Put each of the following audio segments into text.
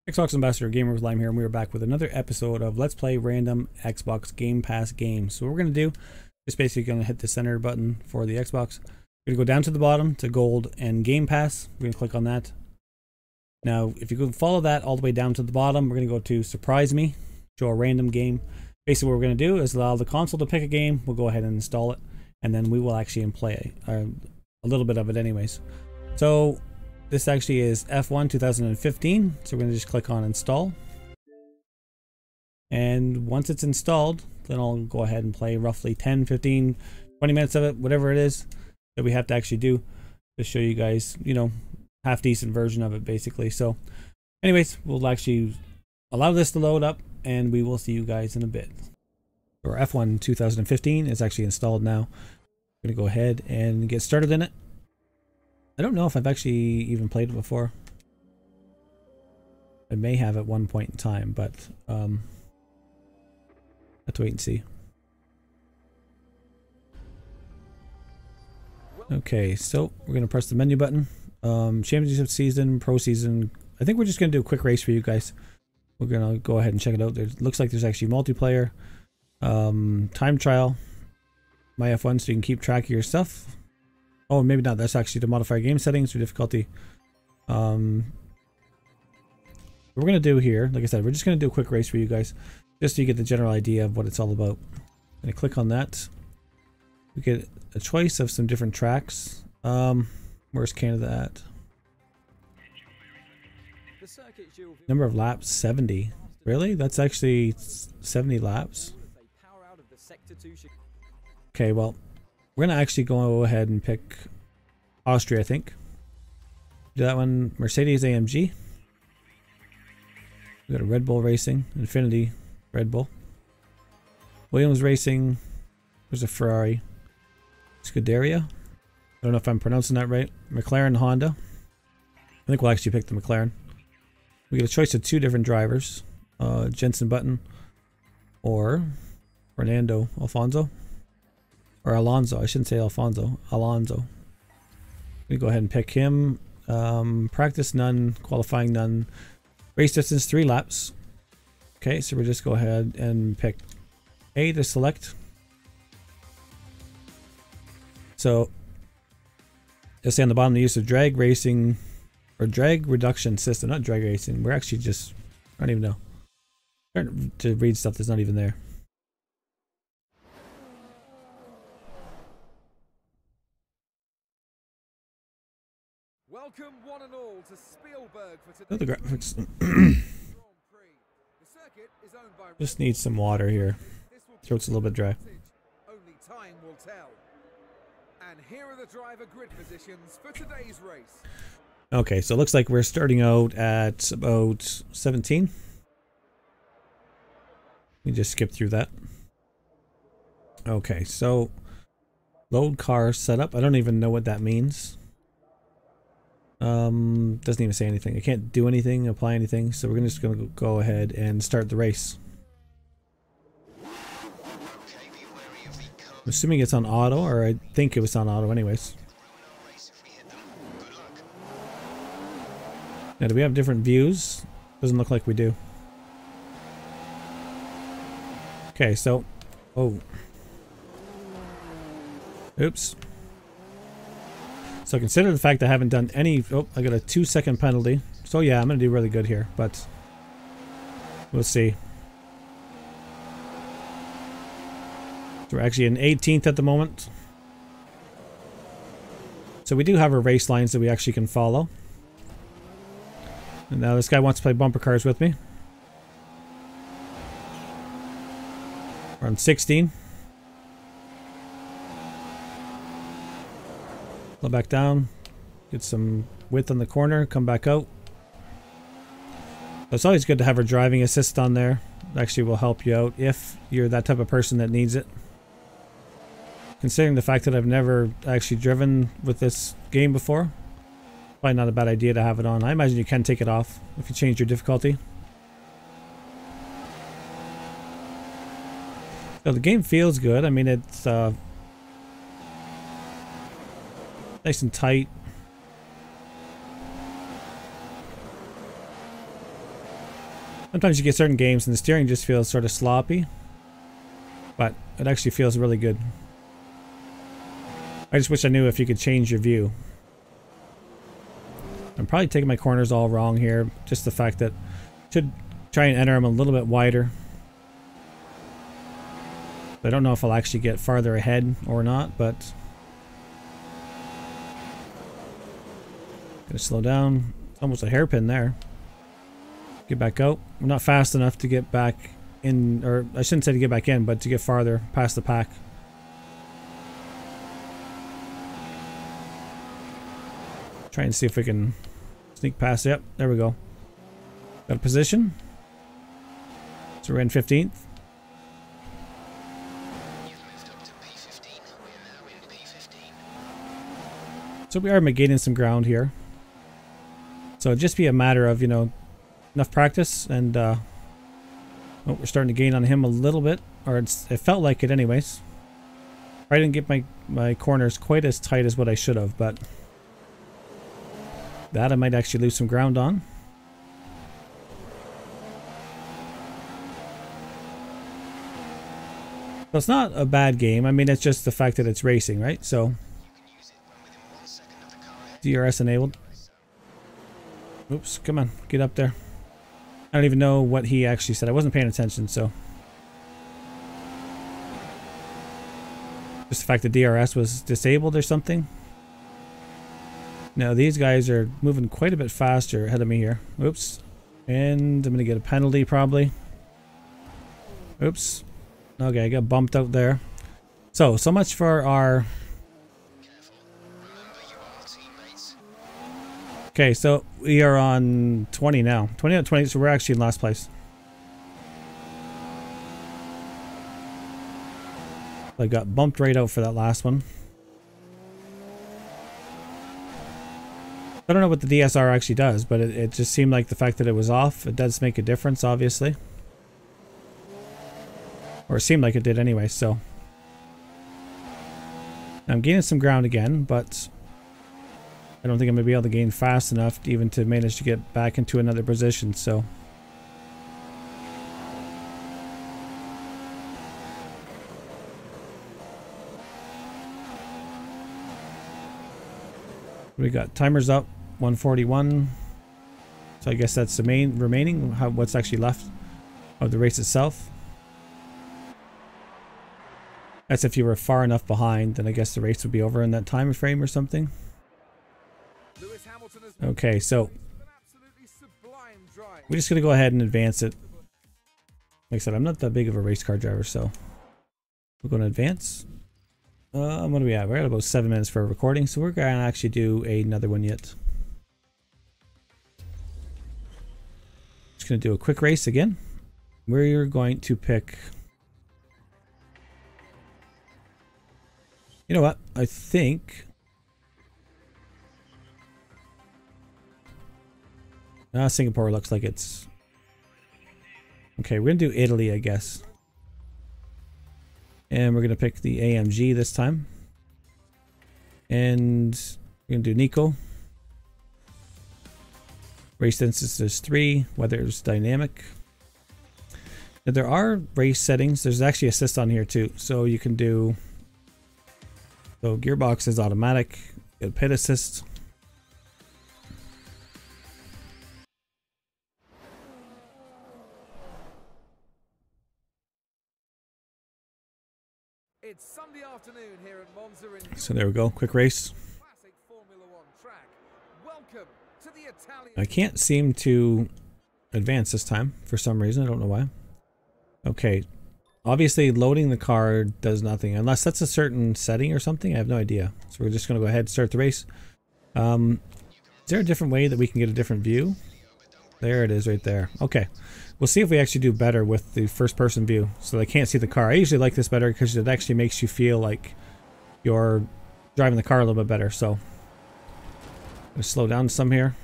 Xbox Ambassador Gamer with Lyme here, and we are back with another episode of Let's Play Random Xbox Game Pass Games. So what we're going to do is basically going to hit the center button for the Xbox. We're going to go down to the bottom to Gold and Game Pass. We're going to click on that. Now, if you go follow that all the way down to the bottom, we're going to go to Surprise Me, show a random game. Basically what we're going to do is allow the console to pick a game. We'll go ahead and install it, and then we will actually play a little bit of it anyways. So this actually is F1 2015, so we're going to just click on install. And once it's installed, then I'll go ahead and play roughly 10, 15, 20 minutes of it, whatever it is that we have to actually do to show you guys, you know, half decent version of it basically. So anyways, we'll actually allow this to load up and we will see you guys in a bit. Our F1 2015 is actually installed now. I'm going to go ahead and get started in it. I don't know if I've actually even played it before. I may have at one point in time, but have to wait and see. Okay, so we're going to press the menu button. Championship season, pro season. I think we're just going to do a quick race for you guys. We're going to go ahead and check it out. There looks like there's actually multiplayer, time trial, my F1, so you can keep track of your stuff. Oh, maybe not. That's actually to modify game settings or difficulty. What we're going to do here, like I said, we're just going to do a quick race for you guys, just so you get the general idea of what it's all about. I'm going to click on that. We get a choice of some different tracks. Where's Canada at? Number of laps, 70. Really? That's actually 70 laps? Okay, well, we're going to actually go ahead and pick Austria, I think. Do that one. Mercedes AMG. We got a Red Bull Racing. Infinity Red Bull. Williams Racing. There's a Ferrari. Scuderia. I don't know if I'm pronouncing that right. McLaren Honda. I think we'll actually pick the McLaren. We get a choice of two different drivers. Jensen Button or Fernando Alfonso. Or Alonso, I shouldn't say Alfonso. Alonso. We go ahead and pick him. Practice none, qualifying none. Race distance 3 laps. Okay, so we'll just go ahead and pick A to select. So you'll see on the bottom the use of drag racing or drag reduction system, not drag racing. We're actually just, I don't even know. I'm trying to read stuff that's not even there. Welcome one and all to Spielberg for Oh, the graphics. Just need some water here. Throat's a little bit dry. Only time will tell. And here are the driver grid positions for today's race. Okay, so it looks like we're starting out at about 17. We just skip through that. Okay, so load car setup. I don't even know what that means. Doesn't even say anything. I can't do anything, apply anything, so we're just gonna go ahead and start the race. I'm assuming it's on auto, or I think it was on auto anyways. Now, do we have different views? Doesn't look like we do. Okay, so oh, oops. So consider the fact that I haven't done any... Oh, I got a 2-second penalty. So yeah, I'm going to do really good here, but we'll see. So we're actually in 18th at the moment. So we do have our race lines that we actually can follow. And now this guy wants to play bumper cars with me. We're on 16. Slow back down, get some width on the corner, come back out. It's always good to have our driving assist on there. It actually will help you out if you're that type of person that needs it. Considering the fact that I've never actually driven with this game before, probably not a bad idea to have it on. I imagine you can take it off if you change your difficulty. So the game feels good. I mean, it's Nice and tight. Sometimes you get certain games and the steering just feels sort of sloppy, but it actually feels really good. I just wish I knew if you could change your view. I'm probably taking my corners all wrong here. Just the fact that I should try and enter them a little bit wider. I don't know if I'll actually get farther ahead or not, but gonna slow down. It's almost a hairpin there. Get back out. I'm not fast enough to get back in, or I shouldn't say to get back in, but to get farther past the pack. Try and see if we can sneak past. Yep, there we go. Got a position. So we're in 15th. So we are gaining some ground here. So it'd just be a matter of, you know, enough practice, and oh, we're starting to gain on him a little bit, or it felt like it anyways. I didn't get my corners quite as tight as what I should have, but that I might actually lose some ground on. So it's not a bad game. I mean, it's just the fact that it's racing, right? So DRS enabled. Oops, come on, get up there. I don't even know what he actually said. I wasn't paying attention, so. Just the fact that DRS was disabled or something. Now these guys are moving quite a bit faster ahead of me here. Oops. And I'm going to get a penalty probably. Oops. Okay, I got bumped out there. So much for our... Okay, so we are on 20 now. 20 out of 20, so we're actually in last place. I got bumped right out for that last one. I don't know what the DSR actually does, but it just seemed like the fact that it was off, it does make a difference, obviously. Or it seemed like it did anyway, so. I'm gaining some ground again, but I don't think I'm going to be able to gain fast enough to even to manage to get back into another position, so. We got timers up, 141. So I guess that's the main remaining, what's actually left of the race itself. That's if you were far enough behind, then I guess the race would be over in that time frame or something. Okay, so we're just going to go ahead and advance it. Like I said, I'm not that big of a race car driver, so we're going to advance. What do we have? We're at about 7 minutes for a recording, so we're going to actually do another one yet. Just going to do a quick race again. We're going to pick... You know what? I think... Singapore looks like it's... Okay, we're going to do Italy, I guess. And we're going to pick the AMG this time. And we're going to do Nico. Race distance is 3. Weather is dynamic. Now, there are race settings. There's actually assist on here too. So you can do... So gearbox is automatic. Get pit assist. It's Sunday afternoon here at Monza in So there we go, quick race. classic Formula One track. Welcome to the Italian. I can't seem to advance this time for some reason. I don't know why. Okay, obviously loading the car does nothing unless that's a certain setting or something. I have no idea. So we're just going to go ahead and start the race. Is there a different way that we can get a different view? There it is right there. Okay. We'll see if we actually do better with the first person view so they can't see the car. I usually like this better because it actually makes you feel like you're driving the car a little bit better. So I'm going to slow down some here.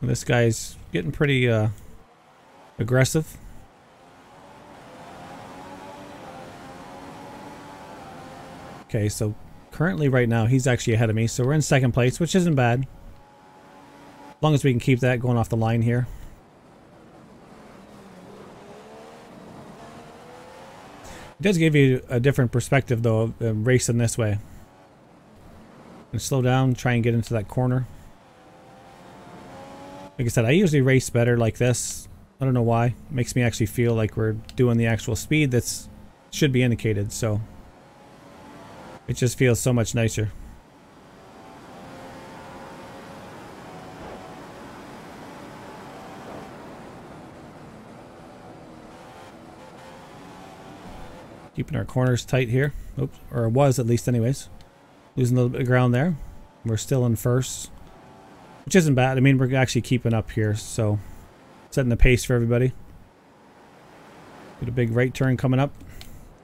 And this guy's getting pretty aggressive. Okay, so currently right now he's actually ahead of me. So we're in second place, which isn't bad. As long as we can keep that going off the line here. It does give you a different perspective though, racing this way. And slow down, try and get into that corner. Like I said, I usually race better like this. I don't know why. It makes me actually feel like we're doing the actual speed that's should be indicated, so it just feels so much nicer. Keeping our corners tight here. Oops, or it was at least anyways. Losing a little bit of ground there. We're still in first, which isn't bad. I mean, we're actually keeping up here, so setting the pace for everybody. Got a big right turn coming up.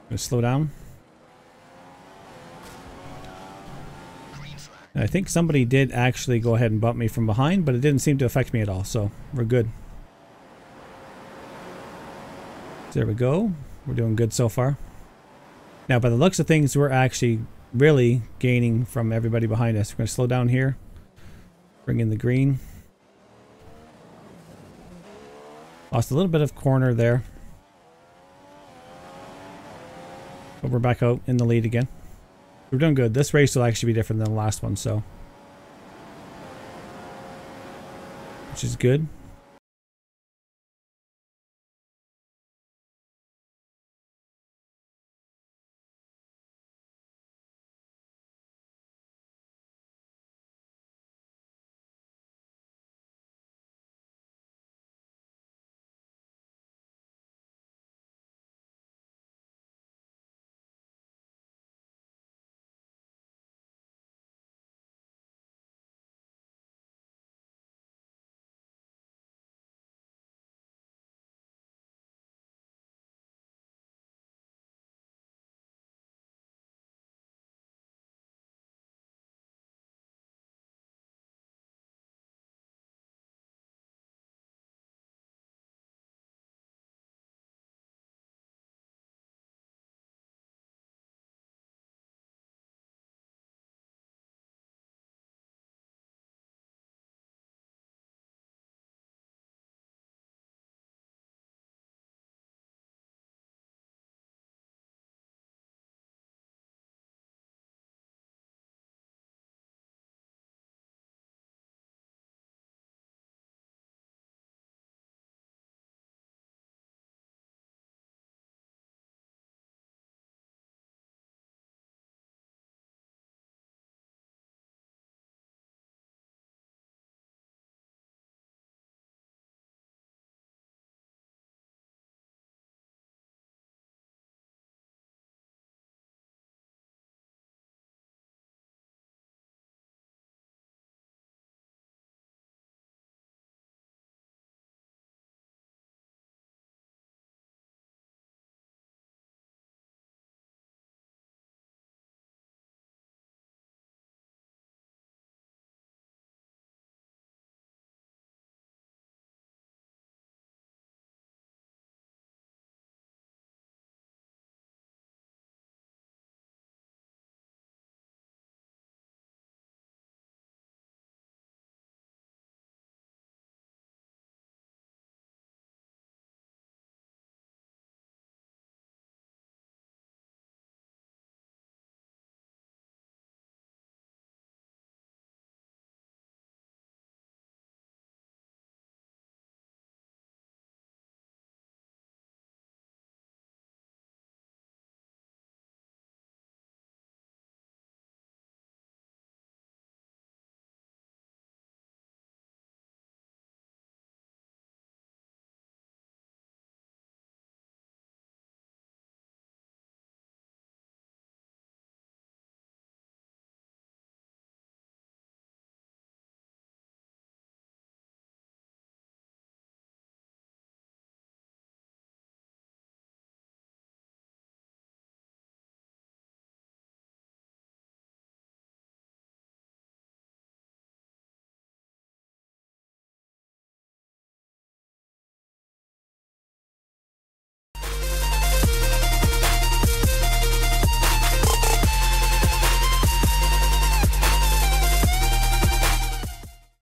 Gonna slow down. And I think somebody did actually go ahead and bump me from behind, but it didn't seem to affect me at all, so we're good. There we go. We're doing good so far. Now, by the looks of things, we're actually really gaining from everybody behind us. We're going to slow down here. Bring in the green. Lost a little bit of corner there. But we're back out in the lead again. We're doing good. This race will actually be different than the last one, so. Which is good.